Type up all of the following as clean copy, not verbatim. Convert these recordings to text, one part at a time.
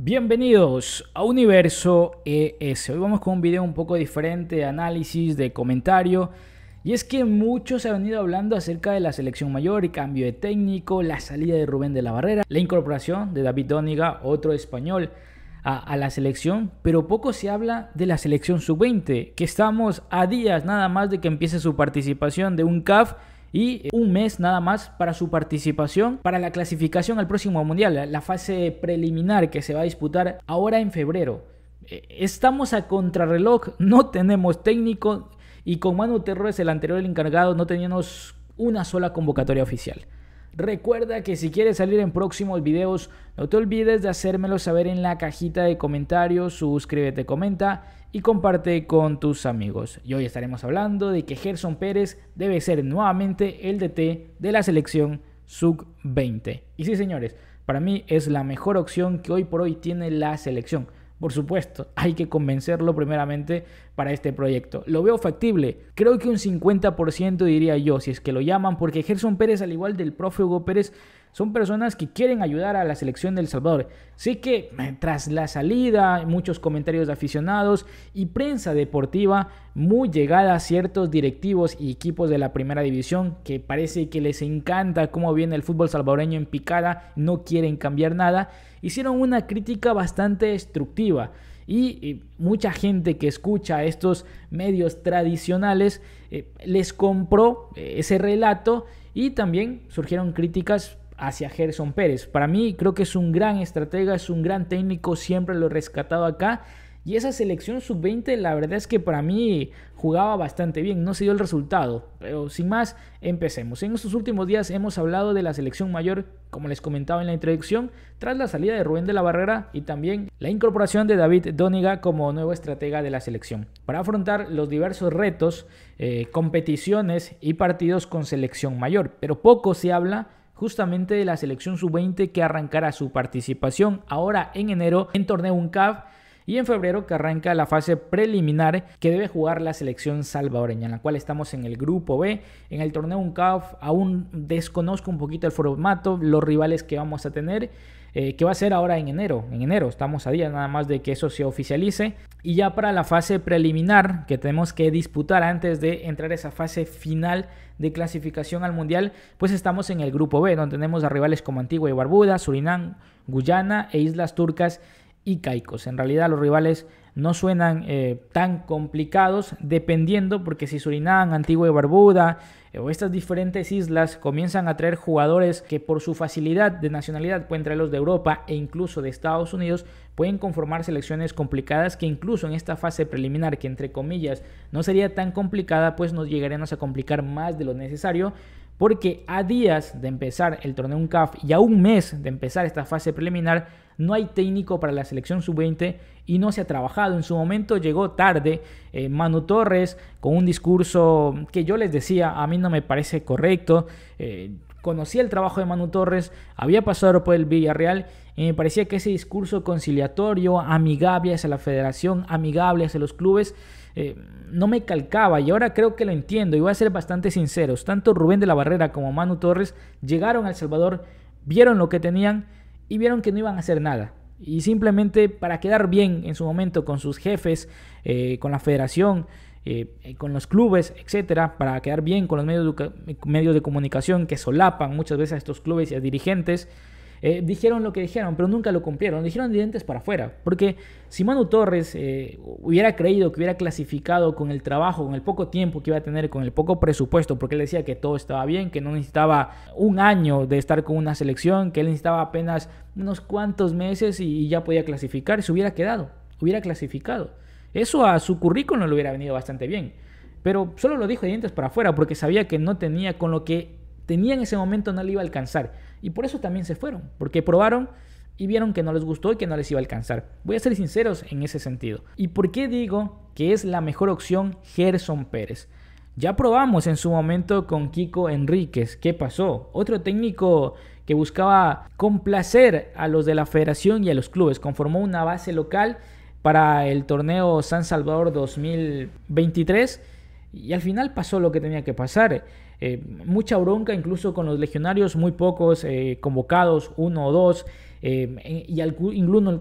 Bienvenidos a Universo ES. Hoy vamos con un video un poco diferente de análisis, de comentario. Y es que muchos han venido hablando acerca de la selección mayor, el cambio de técnico, la salida de Rubén de la Barrera, la incorporación de David Dóniga, otro español, a la selección. Pero poco se habla de la selección sub-20, que estamos a días nada más de que empiece su participación de un CAF. Y un mes nada más para su participación para la clasificación al próximo mundial, la fase preliminar que se va a disputar ahora en febrero. Estamos a contrarreloj, no tenemos técnico y con Manu Torres, el anterior encargado, no teníamos una sola convocatoria oficial. Recuerda que si quieres salir en próximos videos, no te olvides de hacérmelo saber en la cajita de comentarios, suscríbete, comenta y comparte con tus amigos. Y hoy estaremos hablando de que Gerson Pérez debe ser nuevamente el DT de la selección sub-20. Y sí, señores, para mí es la mejor opción que hoy por hoy tiene la selección. Por supuesto, hay que convencerlo primeramente para este proyecto. Lo veo factible, creo que un 50% diría yo, si es que lo llaman, porque Gerson Pérez, al igual del profe Hugo Pérez, son personas que quieren ayudar a la selección de El Salvador. Sé que tras la salida, muchos comentarios de aficionados y prensa deportiva muy llegada a ciertos directivos y equipos de la primera división que parece que les encanta cómo viene el fútbol salvadoreño en picada, no quieren cambiar nada, hicieron una crítica bastante destructiva. Y mucha gente que escucha a estos medios tradicionales les compró ese relato y también surgieron críticas hacia Gerson Pérez. Para mí creo que es un gran estratega, es un gran técnico, siempre lo he rescatado acá. Y esa selección sub-20 la verdad es que para mí jugaba bastante bien, no se dio el resultado, pero sin más, empecemos. En estos últimos días hemos hablado de la selección mayor, como les comentaba en la introducción, tras la salida de Rubén de la Barrera y también la incorporación de David Dóniga como nuevo estratega de la selección, para afrontar los diversos retos, competiciones y partidos con selección mayor. Pero poco se habla justamente de la selección sub-20 que arrancará su participación ahora en enero en torneo UNCAF y en febrero que arranca la fase preliminar que debe jugar la selección salvadoreña, en la cual estamos en el grupo B. En el torneo UNCAF aún desconozco un poquito el formato, los rivales que vamos a tener, que va a ser ahora en enero. En enero estamos a días nada más de que eso se oficialice. Y ya para la fase preliminar que tenemos que disputar antes de entrar a esa fase final de clasificación al mundial, pues estamos en el grupo B, donde tenemos a rivales como Antigua y Barbuda, Surinam, Guyana e Islas Turcas y Caicos. En realidad los rivales no suenan tan complicados, dependiendo, porque si Surinam, Antigua y Barbuda o estas diferentes islas comienzan a traer jugadores que por su facilidad de nacionalidad pueden traerlos de Europa e incluso de Estados Unidos, pueden conformar selecciones complicadas que incluso en esta fase preliminar, que entre comillas no sería tan complicada, pues nos llegaremos a complicar más de lo necesario, porque a días de empezar el torneo UNCAF y a un mes de empezar esta fase preliminar no hay técnico para la selección sub-20 y no se ha trabajado. En su momento llegó tarde Manu Torres con un discurso que yo les decía, a mí no me parece correcto. Conocía el trabajo de Manu Torres, había pasado por el Villarreal y me parecía que ese discurso conciliatorio, amigable hacia la federación, amigable hacia los clubes, no me calcaba, y ahora creo que lo entiendo y voy a ser bastante sinceros. Tanto Rubén de la Barrera como Manu Torres llegaron a El Salvador, vieron lo que tenían y vieron que no iban a hacer nada, y simplemente para quedar bien en su momento con sus jefes, con la federación, con los clubes, etcétera, para quedar bien con los medios de comunicación que solapan muchas veces a estos clubes y a dirigentes, dijeron lo que dijeron, pero nunca lo cumplieron. Dijeron de dientes para afuera, porque si Manu Torres hubiera creído que hubiera clasificado con el trabajo, con el poco tiempo que iba a tener, con el poco presupuesto, porque él decía que todo estaba bien, que no necesitaba un año de estar con una selección, que él necesitaba apenas unos cuantos meses y ya podía clasificar, se hubiera quedado, hubiera clasificado. Eso a su currículum le hubiera venido bastante bien, pero solo lo dijo de dientes para afuera porque sabía que no tenía, con lo que tenía en ese momento no le iba a alcanzar, y por eso también se fueron, porque probaron y vieron que no les gustó y que no les iba a alcanzar. Voy a ser sinceros en ese sentido. ¿Y por qué digo que es la mejor opción Gerson Pérez? Ya probamos en su momento con Kiko Enríquez. ¿Qué pasó? Otro técnico que buscaba complacer a los de la federación y a los clubes. Conformó una base local para el torneo San Salvador 2023 y al final pasó lo que tenía que pasar. Mucha bronca incluso con los legionarios, muy pocos convocados, uno o dos.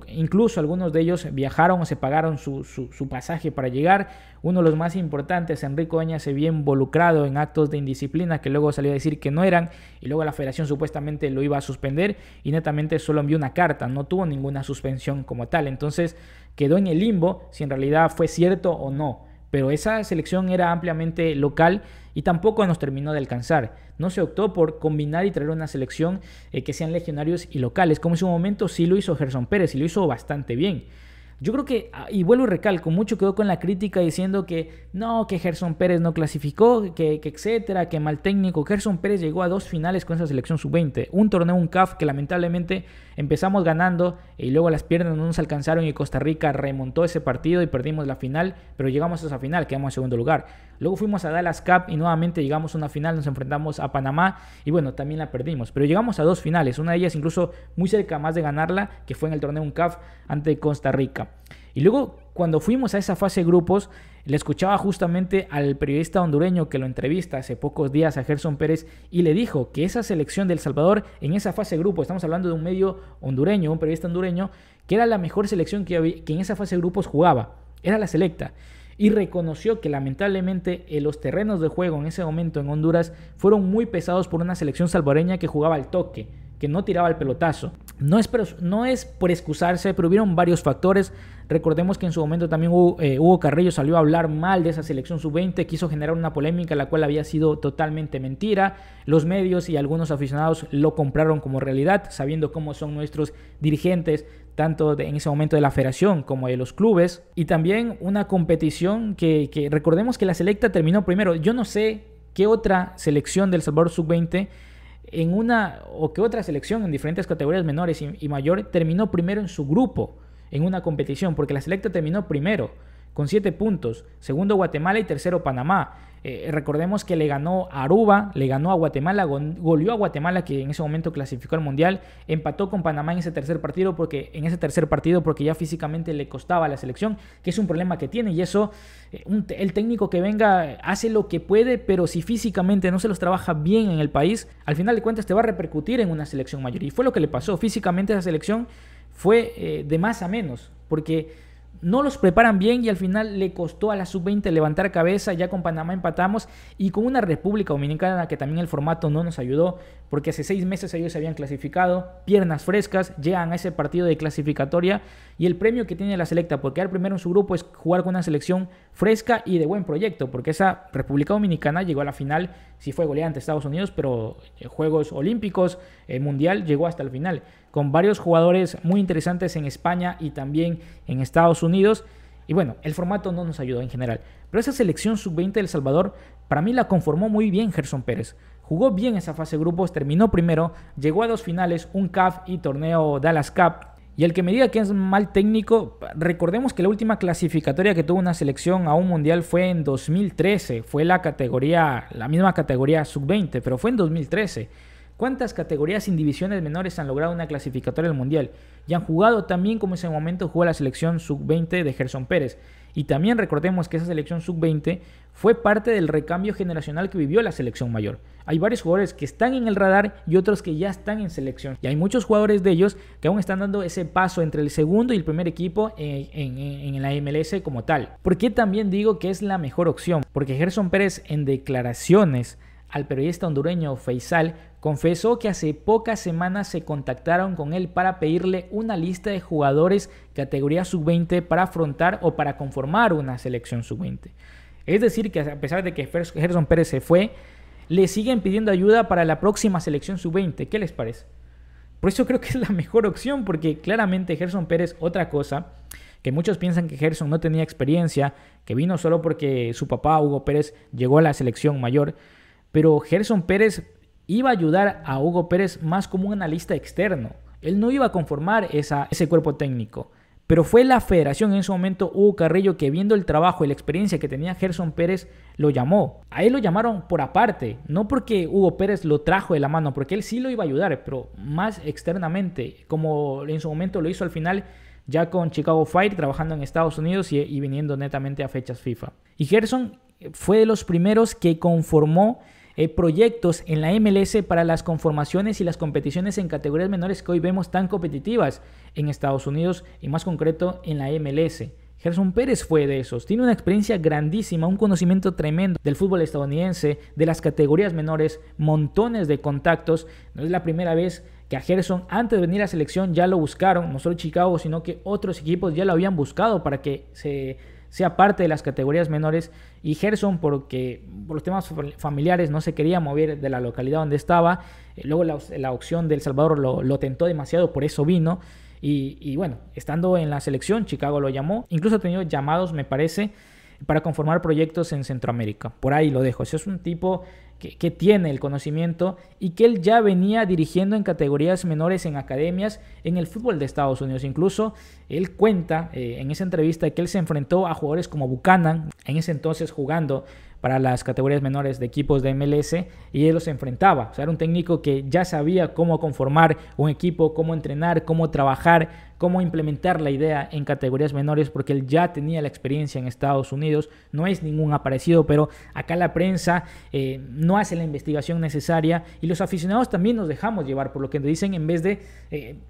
Incluso algunos de ellos viajaron o se pagaron su pasaje para llegar. Uno de los más importantes, Enrico Eña, se vio involucrado en actos de indisciplina que luego salió a decir que no eran, y luego la federación supuestamente lo iba a suspender y netamente solo envió una carta, no tuvo ninguna suspensión como tal. Entonces quedó en el limbo si en realidad fue cierto o no. Pero esa selección era ampliamente local y tampoco nos terminó de alcanzar. No se optó por combinar y traer una selección que sean legionarios y locales, como en su momento sí lo hizo Gerson Pérez y lo hizo bastante bien. Yo creo que, y vuelvo y recalco, mucho quedó con la crítica diciendo que no, que Gerson Pérez no clasificó, que etcétera, que mal técnico. Gerson Pérez llegó a 2 finales con esa selección sub-20, un torneo, un CAF que lamentablemente empezamos ganando y luego las piernas no nos alcanzaron y Costa Rica remontó ese partido y perdimos la final, pero llegamos a esa final, quedamos en segundo lugar. Luego fuimos a Dallas Cup y nuevamente llegamos a una final, nos enfrentamos a Panamá y bueno, también la perdimos, pero llegamos a 2 finales, una de ellas incluso muy cerca más de ganarla, que fue en el torneo UNCAF ante Costa Rica. Y luego cuando fuimos a esa fase de grupos, le escuchaba justamente al periodista hondureño que lo entrevista hace pocos días a Gerson Pérez y le dijo que esa selección de El Salvador en esa fase de grupos, estamos hablando de un medio hondureño, un periodista hondureño, que era la mejor selección que en esa fase de grupos jugaba, era la selecta. Y reconoció que lamentablemente los terrenos de juego en ese momento en Honduras fueron muy pesados por una selección salvadoreña que jugaba al toque, que no tiraba el pelotazo. No es por excusarse, pero hubieron varios factores. Recordemos que en su momento también Hugo Carrillo salió a hablar mal de esa selección sub-20, quiso generar una polémica la cual había sido totalmente mentira. Los medios y algunos aficionados lo compraron como realidad, sabiendo cómo son nuestros dirigentes, tanto en ese momento de la federación como de los clubes. Y también una competición que recordemos que la selecta terminó primero. Yo no sé qué otra selección del Salvador sub-20 o que otra selección en diferentes categorías menores y mayor terminó primero en su grupo en una competición, porque la selecta terminó primero con 7 puntos, segundo Guatemala y tercero Panamá. Recordemos que le ganó a Aruba, le ganó a Guatemala, goleó a Guatemala, que en ese momento clasificó al Mundial, empató con Panamá en ese tercer partido porque ya físicamente le costaba a la selección, que es un problema que tiene, y eso el técnico que venga hace lo que puede, pero si físicamente no se los trabaja bien en el país, al final de cuentas te va a repercutir en una selección mayor, y fue lo que le pasó. Físicamente esa selección fue de más a menos, porque no los preparan bien y al final le costó a la sub-20 levantar cabeza. Ya con Panamá empatamos y con una República Dominicana que también el formato no nos ayudó, porque hace 6 meses ellos se habían clasificado, piernas frescas, llegan a ese partido de clasificatoria y el premio que tiene la selecta por quedar primero en su grupo es jugar con una selección fresca y de buen proyecto, porque esa República Dominicana llegó a la final, sí fue goleada ante Estados Unidos, pero Juegos Olímpicos, Mundial, llegó hasta el final, con varios jugadores muy interesantes en España y también en Estados Unidos. Y bueno, el formato no nos ayudó en general. Pero esa selección sub-20 de El Salvador, para mí la conformó muy bien Gerson Pérez. Jugó bien esa fase de grupos, terminó primero, llegó a 2 finales, un CAF y torneo Dallas Cup. Y el que me diga que es mal técnico, recordemos que la última clasificatoria que tuvo una selección a un mundial fue en 2013. Fue la misma categoría sub-20, pero fue en 2013. ¿Cuántas categorías sin divisiones menores han logrado una clasificatoria del Mundial? Y han jugado también como en ese momento jugó la selección sub-20 de Gerson Pérez. Y también recordemos que esa selección sub-20 fue parte del recambio generacional que vivió la selección mayor. Hay varios jugadores que están en el radar y otros que ya están en selección. Y hay muchos jugadores de ellos que aún están dando ese paso entre el segundo y el primer equipo en la MLS como tal. ¿Por qué también digo que es la mejor opción? Porque Gerson Pérez, en declaraciones al periodista hondureño Faisal, confesó que hace pocas semanas se contactaron con él para pedirle una lista de jugadores categoría sub-20 para afrontar o para conformar una selección sub-20. Es decir, que a pesar de que Gerson Pérez se fue, le siguen pidiendo ayuda para la próxima selección sub-20. ¿Qué les parece? Por eso creo que es la mejor opción, porque claramente Gerson Pérez, otra cosa, que muchos piensan que Gerson no tenía experiencia, que vino solo porque su papá Hugo Pérez llegó a la selección mayor, pero Gerson Pérez iba a ayudar a Hugo Pérez más como un analista externo. Él no iba a conformar ese cuerpo técnico. Pero fue la federación en ese momento, Hugo Carrillo, que viendo el trabajo y la experiencia que tenía Gerson Pérez, lo llamó. A él lo llamaron por aparte, no porque Hugo Pérez lo trajo de la mano, porque él sí lo iba a ayudar, pero más externamente, como en su momento lo hizo al final, ya con Chicago Fire, trabajando en Estados Unidos y viniendo netamente a fechas FIFA. Y Gerson fue de los primeros que conformó proyectos en la MLS para las conformaciones y las competiciones en categorías menores que hoy vemos tan competitivas en Estados Unidos y más concreto en la MLS. Gerson Pérez fue de esos, tiene una experiencia grandísima, un conocimiento tremendo del fútbol estadounidense, de las categorías menores, montones de contactos. No es la primera vez que a Gerson antes de venir a selección ya lo buscaron, no solo Chicago, sino que otros equipos ya lo habían buscado para que sea parte de las categorías menores, y Gerson, porque por los temas familiares no se quería mover de la localidad donde estaba, luego la opción de El Salvador lo tentó demasiado, por eso vino. Y bueno, estando en la selección, Chicago lo llamó. Incluso ha tenido llamados, me parece, para conformar proyectos en Centroamérica. Por ahí lo dejo. Ese es un tipo que tiene el conocimiento y que él ya venía dirigiendo en categorías menores en academias en el fútbol de Estados Unidos. Incluso él cuenta en esa entrevista que él se enfrentó a jugadores como Buchanan, en ese entonces jugando para las categorías menores de equipos de MLS, y él los enfrentaba. O sea, era un técnico que ya sabía cómo conformar un equipo, cómo entrenar, cómo trabajar, cómo implementar la idea en categorías menores, porque él ya tenía la experiencia en Estados Unidos. No es ningún aparecido, pero acá la prensa no hace la investigación necesaria, y los aficionados también nos dejamos llevar por lo que nos dicen en vez de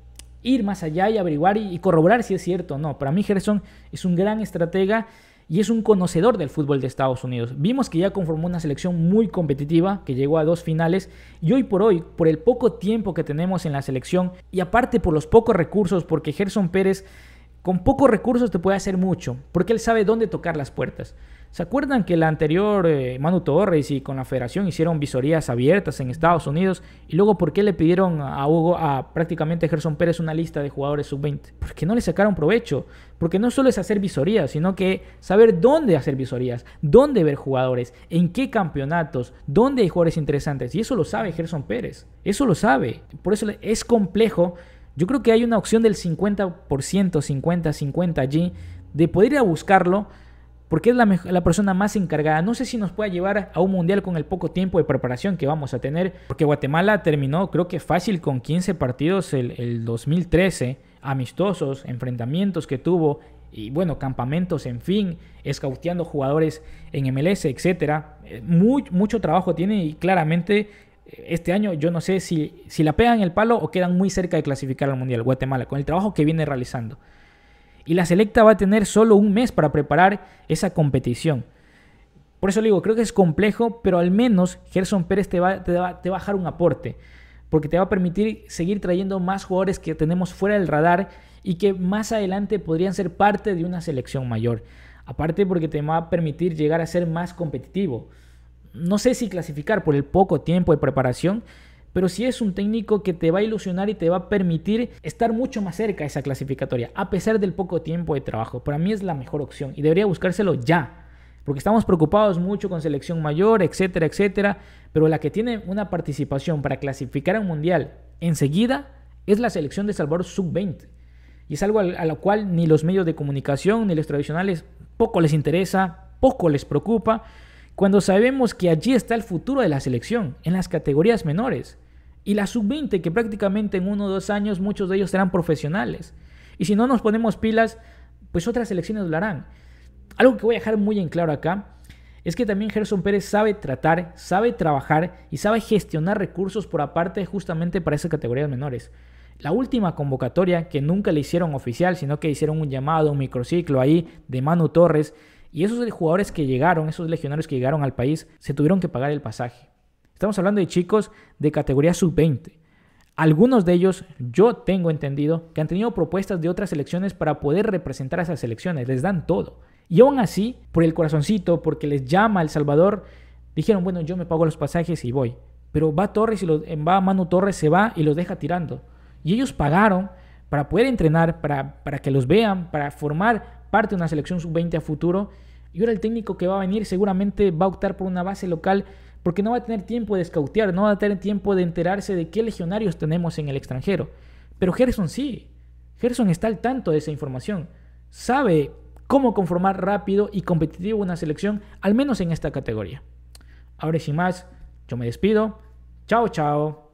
ir más allá y averiguar y corroborar si es cierto o no. Para mí Gerson es un gran estratega y es un conocedor del fútbol de Estados Unidos. Vimos que ya conformó una selección muy competitiva, que llegó a 2 finales, y hoy por hoy, por el poco tiempo que tenemos en la selección, y aparte por los pocos recursos, porque Gerson Pérez con pocos recursos te puede hacer mucho, porque él sabe dónde tocar las puertas. ¿Se acuerdan que la anterior Manu Torres y con la federación hicieron visorías abiertas en Estados Unidos? Y luego, ¿por qué le pidieron a prácticamente Gerson Pérez una lista de jugadores sub-20? Porque no le sacaron provecho. Porque no solo es hacer visorías, sino que saber dónde hacer visorías, dónde ver jugadores, en qué campeonatos, dónde hay jugadores interesantes. Y eso lo sabe Gerson Pérez. Eso lo sabe. Por eso es complejo. Yo creo que hay una opción del 50%, 50-50 allí, de poder ir a buscarlo, porque es la persona más encargada. No sé si nos pueda llevar a un mundial con el poco tiempo de preparación que vamos a tener, porque Guatemala terminó, creo que fácil, con 15 partidos el 2013, amistosos, enfrentamientos que tuvo, y bueno, campamentos, en fin, escauteando jugadores en MLS, etcétera. Mucho trabajo tiene, y claramente este año yo no sé si la pegan el palo o quedan muy cerca de clasificar al mundial Guatemala, con el trabajo que viene realizando. Y la selecta va a tener solo un mes para preparar esa competición. Por eso le digo, creo que es complejo, pero al menos Gerson Pérez te va a dejar un aporte, porque te va a permitir seguir trayendo más jugadores que tenemos fuera del radar y que más adelante podrían ser parte de una selección mayor. Aparte, porque te va a permitir llegar a ser más competitivo. No sé si clasificar por el poco tiempo de preparación, pero sí es un técnico que te va a ilusionar y te va a permitir estar mucho más cerca de esa clasificatoria, a pesar del poco tiempo de trabajo. Para mí es la mejor opción y debería buscárselo ya, porque estamos preocupados mucho con selección mayor, etcétera, etcétera, pero la que tiene una participación para clasificar a un mundial enseguida es la selección de El Salvador sub-20. Y es algo a lo cual ni los medios de comunicación ni los tradicionales poco les interesa, poco les preocupa, cuando sabemos que allí está el futuro de la selección, en las categorías menores. Y la sub-20, que prácticamente en 1 o 2 años muchos de ellos serán profesionales. Y si no nos ponemos pilas, pues otras selecciones lo harán. Algo que voy a dejar muy en claro acá es que también Gerson Pérez sabe tratar, sabe trabajar y sabe gestionar recursos por aparte justamente para esas categorías menores. La última convocatoria, que nunca le hicieron oficial, sino que hicieron un llamado, un microciclo ahí de Manu Torres, y esos jugadores que llegaron, esos legionarios que llegaron al país, se tuvieron que pagar el pasaje. Estamos hablando de chicos de categoría sub-20. Algunos de ellos, yo tengo entendido, que han tenido propuestas de otras selecciones para poder representar a esas selecciones. Les dan todo. Y aún así, por el corazoncito, porque les llama El Salvador, dijeron, bueno, yo me pago los pasajes y voy. Pero va Torres va Manu Torres, se va y los deja tirando. Y ellos pagaron para poder entrenar, para que los vean, para formar parte de una selección sub-20 a futuro. Y ahora el técnico que va a venir seguramente va a optar por una base local, porque no va a tener tiempo de scoutear, no va a tener tiempo de enterarse de qué legionarios tenemos en el extranjero. Pero Gerson sí. Gerson está al tanto de esa información. Sabe cómo conformar rápido y competitivo una selección, al menos en esta categoría. Ahora sin más, yo me despido. Chao, chao.